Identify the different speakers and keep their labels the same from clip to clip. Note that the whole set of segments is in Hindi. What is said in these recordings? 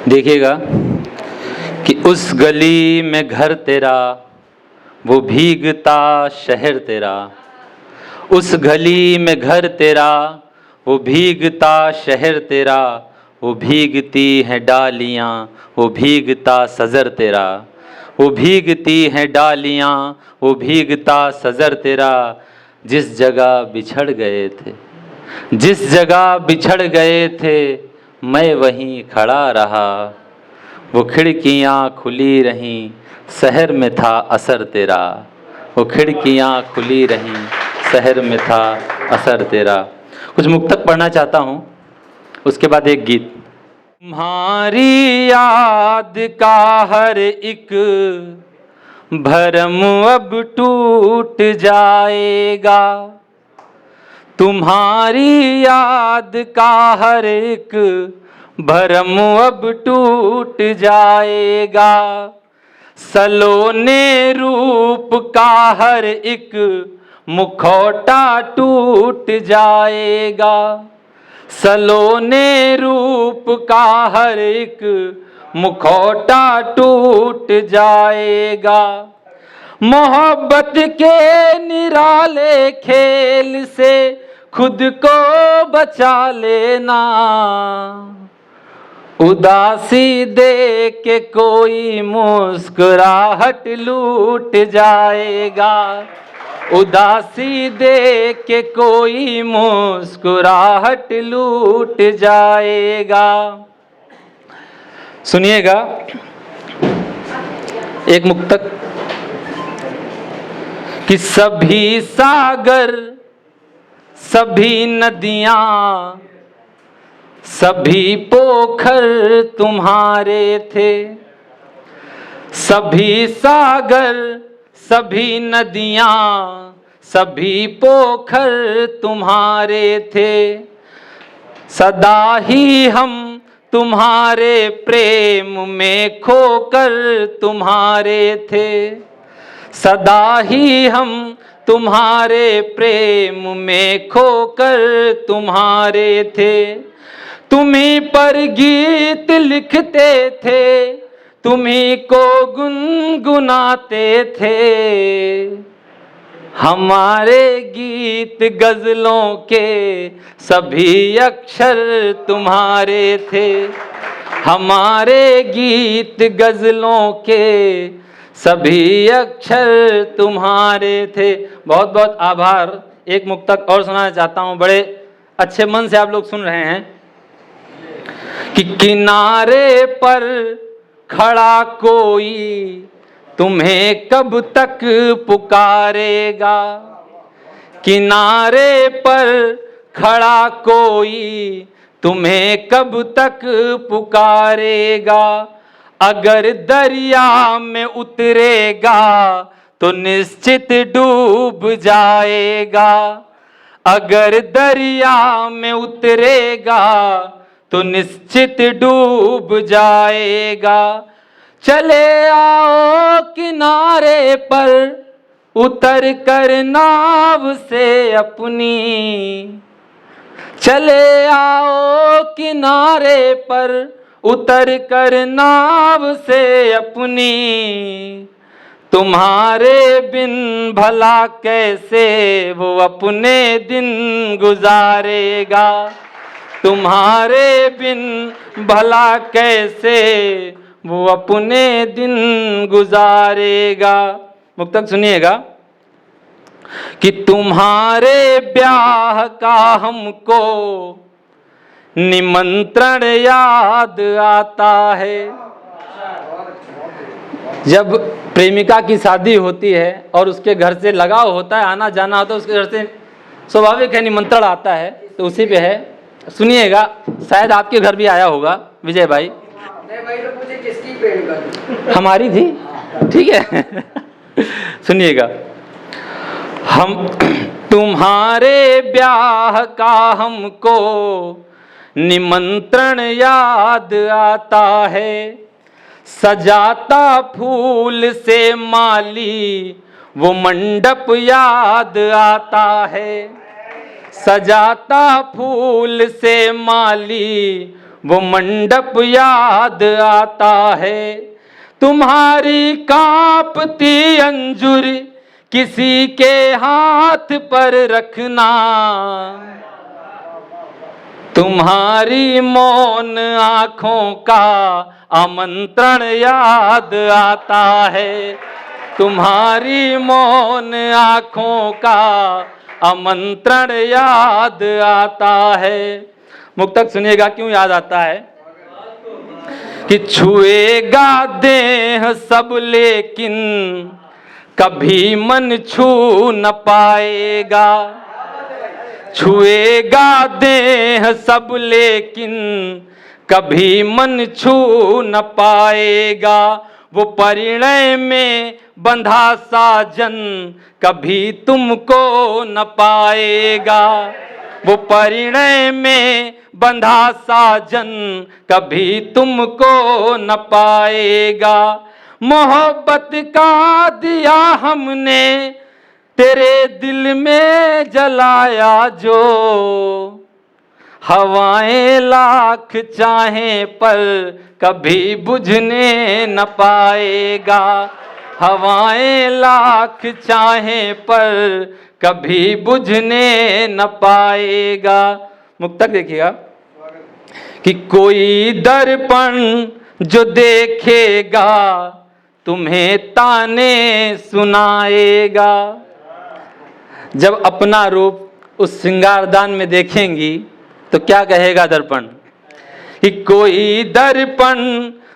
Speaker 1: देखिएगा कि उस गली में घर तेरा, वो भीगता शहर तेरा। उस गली में घर तेरा, वो भीगता शहर तेरा। वो भीगती हैं डालियाँ, वो भीगता सज़र तेरा। वो भीगती हैं डालियाँ, वो भीगता सज़र तेरा। जिस जगह बिछड़ गए थे, जिस जगह बिछड़ गए थे, मैं वहीं खड़ा रहा। वो खिड़कियाँ खुली रहीं, शहर में था असर तेरा। वो खिड़कियाँ खुली रहीं, शहर में था असर तेरा। कुछ मुक्तक पढ़ना चाहता हूँ, उसके बाद एक गीत। तुम्हारी याद का हर एक भरम अब टूट जाएगा। तुम्हारी याद का हर एक भरम अब टूट जाएगा। सलोने रूप का हर एक मुखौटा टूट जाएगा। सलोने रूप का हर एक मुखौटा टूट जाएगा। मोहब्बत के निराले खेल से खुद को बचा लेना। उदासी दे के कोई मुस्कुराहट लूट जाएगा। उदासी दे के कोई मुस्कुराहट लूट जाएगा। सुनिएगा एक मुक्तक कि सभी सागर, सभी नदियाँ, सभी पोखर तुम्हारे थे। सभी सागर, सभी नदियाँ, सभी पोखर तुम्हारे थे। सदा ही हम तुम्हारे प्रेम में खोकर तुम्हारे थे। सदा ही हम तुम्हारे प्रेम में खोकर तुम्हारे थे। तुम्हीं पर गीत लिखते थे, तुम्हीं को गुनगुनाते थे। हमारे गीत गजलों के सभी अक्षर तुम्हारे थे। हमारे गीत गजलों के सभी अक्षर तुम्हारे थे। बहुत बहुत आभार। एक मुक्तक और सुनाना चाहता हूँ, बड़े अच्छे मन से आप लोग सुन रहे हैं कि किनारे पर खड़ा कोई तुम्हें कब तक पुकारेगा। किनारे पर खड़ा कोई तुम्हें कब तक पुकारेगा। अगर दरिया में उतरेगा तो निश्चित डूब जाएगा। अगर दरिया में उतरेगा तो निश्चित डूब जाएगा। चले आओ किनारे पर उतर कर नाव से अपनी। चले आओ किनारे पर उतर कर नाव से अपनी। तुम्हारे बिन भला कैसे वो अपने दिन गुजारेगा। तुम्हारे बिन भला कैसे वो अपने दिन गुजारेगा। मुक्तक सुनिएगा कि तुम्हारे ब्याह का हमको निमंत्रण याद आता है। जब प्रेमिका की शादी होती है और उसके घर से लगाव होता है, आना जाना होता है, उसके घर से स्वाभाविक है निमंत्रण आता है। तो उसी पे है, सुनिएगा। शायद आपके घर भी आया होगा विजय भाई।
Speaker 2: भाई तो मुझे किसकी प्रेमिका?
Speaker 1: हमारी थी, ठीक है। सुनिएगा। हम तुम्हारे ब्याह का हमको निमंत्रण याद आता है। सजाता फूल से माली वो मंडप याद आता है। सजाता फूल से माली वो मंडप याद आता है। तुम्हारी कांपती अंजुर किसी के हाथ पर रखना, तुम्हारी मौन आंखों का आमंत्रण याद आता है। तुम्हारी मौन आंखों का आमंत्रण याद आता है। मुक्तक सुनिएगा क्यों याद आता है कि छुएगा देह सब लेकिन कभी मन छू न पाएगा। छुएगा देह सब लेकिन कभी मन छू न पाएगा। वो परिणय में बंधा साजन कभी तुमको न पाएगा। वो परिणय में बंधा साजन कभी तुमको न पाएगा। मोहब्बत का दिया हमने तेरे दिल में जलाया जो, हवाएं लाख चाहें पर कभी बुझने न पाएगा। हवाएं लाख चाहें पर कभी बुझने न पाएगा। मुक्तक देखिएगा कि कोई दर्पण जो देखेगा तुम्हें ताने सुनाएगा। जब अपना रूप उस श्रृंगारदान में देखेंगी तो क्या कहेगा दर्पण कि कोई दर्पण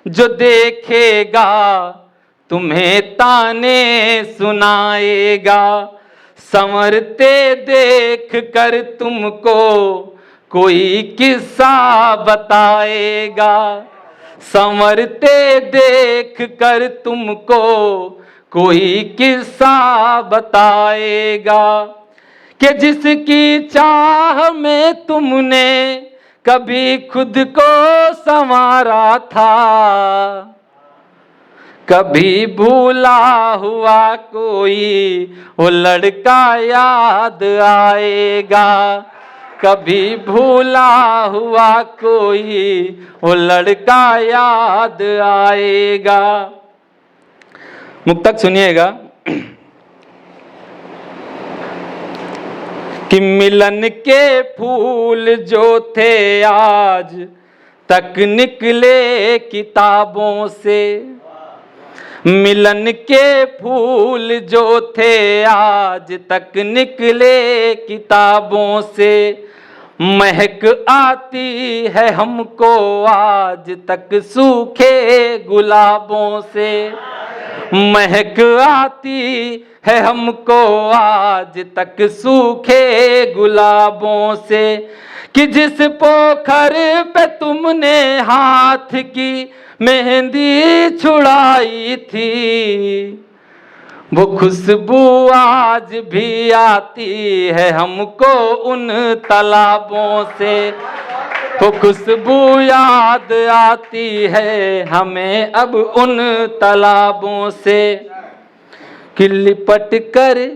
Speaker 1: जो देखेगा तुम्हें ताने सुनाएगा। संवरते देख कर तुमको कोई किस्सा बताएगा। संवरते देख कर तुमको कोई किस्सा बताएगा कि जिसकी चाह में तुमने कभी खुद को संवारा था, कभी भूला हुआ कोई वो लड़का याद आएगा। कभी भूला हुआ कोई वो लड़का याद आएगा। मुक्तक सुनिएगा कि मिलन के फूल जो थे आज तक निकले किताबों से। मिलन के फूल जो थे आज तक निकले किताबों से। महक आती है हमको आज तक सूखे गुलाबों से। महक आती है हमको आज तक सूखे गुलाबों से कि जिस पोखर पे तुमने हाथ की मेहंदी छुड़ाई थी, वो खुशबू आज भी आती है हमको उन तालाबों से। वो खुशबू याद आती है हमें अब उन तालाबों से कि लिपट कर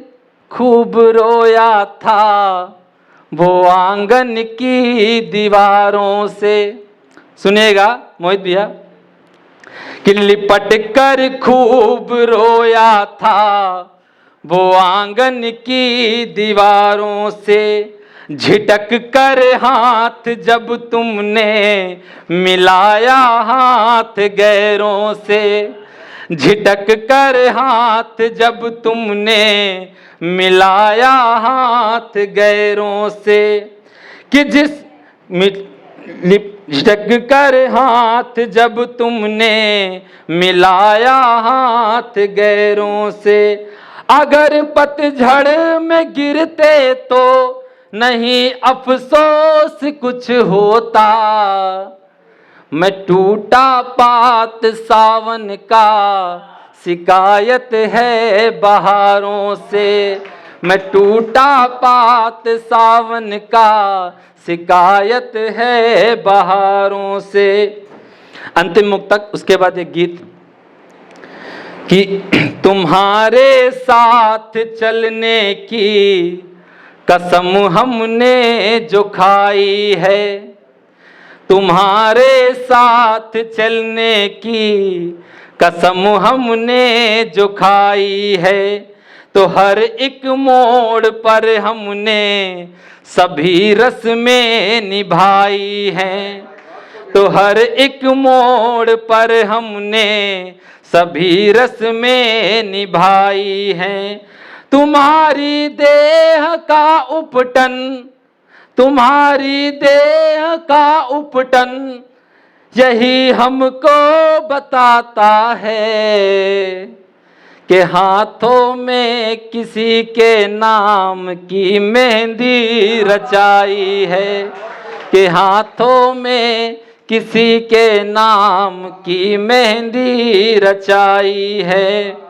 Speaker 1: खूब रोया था वो आंगन की दीवारों से। सुनिएगा मोहित भैया कि लिपट कर खूब रोया था वो आंगन की दीवारों से। झिटक कर हाथ जब तुमने मिलाया हाथ गैरों से। झिटक कर हाथ जब तुमने मिलाया हाथ गैरों से कि जिस झिटक कर हाथ जब तुमने मिलाया हाथ गैरों से। अगर पतझड़ में गिरते तो नहीं अफसोस कुछ होता। मैं टूटा पात सावन का शिकायत है बहारों से। मैं टूटा पात सावन का शिकायत है बहारों से। अंतिम मुक्तक उसके बाद एक गीत कि तुम्हारे साथ चलने की कसम हमने जो खाई है। तुम्हारे साथ चलने की कसम हमने जो खाई है, तो हर एक मोड़ पर हमने सभी रस्में निभाई हैं। तो हर एक मोड़ पर हमने सभी रस्में निभाई हैं। तुम्हारी देह का उपटन, तुम्हारी देह का उपटन यही हमको बताता है कि हाथों में किसी के नाम की मेहंदी रचाई है, कि हाथों में किसी के नाम की मेहंदी रचाई है।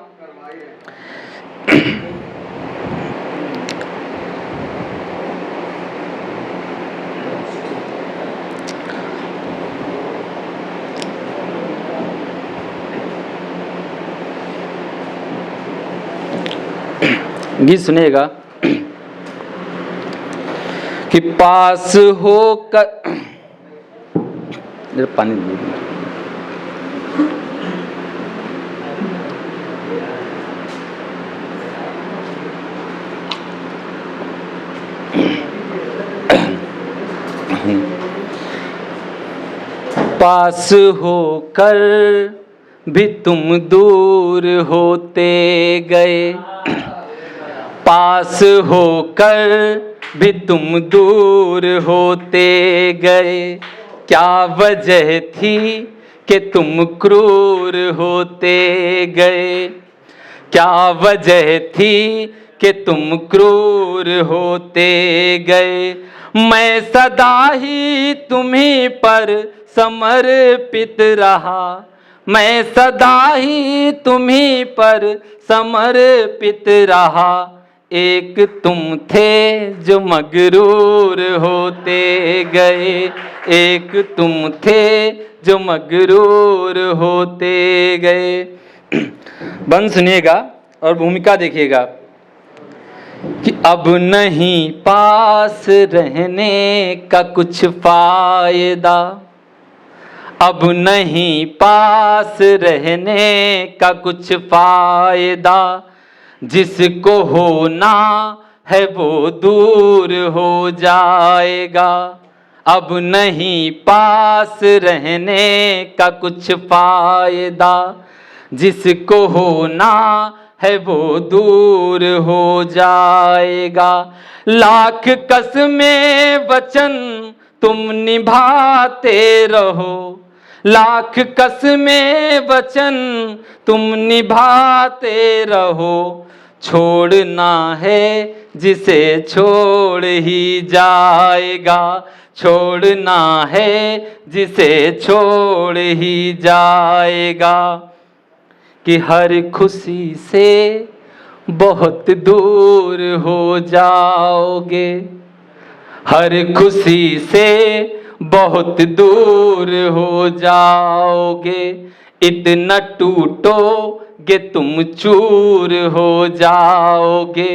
Speaker 1: गीत सुनिएगा कि पास होकर पानी दे दो। पास होकर भी तुम दूर होते गए, पास होकर भी तुम दूर होते गए। क्या वजह थी कि तुम क्रूर होते गए, क्या वजह थी कि तुम क्रूर होते गए। मैं सदा ही तुम्हीं पर समर्पित रहा, मैं सदा ही तुम्हीं पर समर्पित रहा। एक तुम थे जो मगरूर होते गए, एक तुम थे जो मगरूर होते गए। बंद सुनिएगा और भूमिका देखिएगा कि अब नहीं पास रहने का कुछ फायदा, अब नहीं पास रहने का कुछ फायदा। जिसको होना है वो दूर हो जाएगा, अब नहीं पास रहने का कुछ फायदा। जिसको होना है वो दूर हो जाएगा। लाख कसमें वचन तुम निभाते रहो, लाख कसमें वचन तुम निभाते रहो। छोड़ना है जिसे छोड़ ही जाएगा, छोड़ना है जिसे छोड़ ही जाएगा। कि हर खुशी से बहुत दूर हो जाओगे, हर खुशी से बहुत दूर हो जाओगे। इतना टूटोगे तुम चूर हो जाओगे,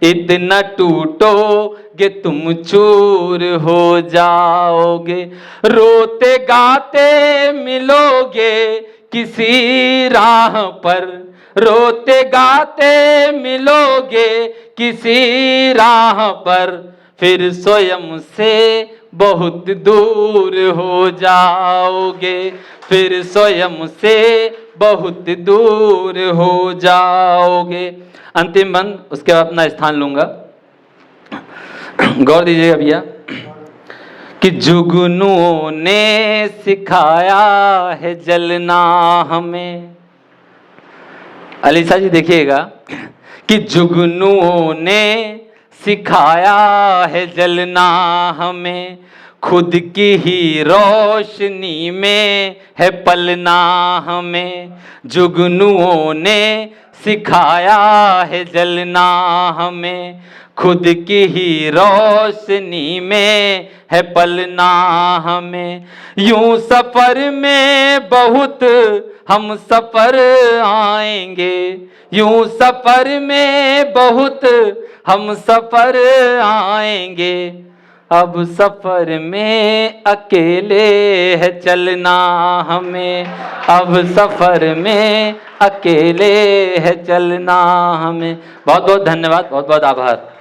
Speaker 1: इतना टूटोगे तुम चूर हो जाओगे। रोते गाते मिलोगे किसी राह पर, रोते गाते मिलोगे किसी राह पर। फिर स्वयं से बहुत दूर हो जाओगे, फिर स्वयं से बहुत दूर हो जाओगे। अंतिम बंद, उसके बाद अपना स्थान लूंगा। गौर दीजिएगा भैया कि जुगनुओं ने सिखाया है जलना हमें। अलीसा जी देखिएगा कि जुगनुओं ने सिखाया है जलना हमें। खुद की ही रोशनी में है पलना हमें। जुगनुओं ने सिखाया है जलना हमें। खुद की ही रोशनी में है पलना हमें। यूं सफर में बहुत हम सफर आएंगे, यूं सफर में बहुत हम सफर आएंगे। अब सफर में अकेले है चलना हमें, अब सफर में अकेले है चलना हमें। बहुत बहुत धन्यवाद, बहुत बहुत आभार।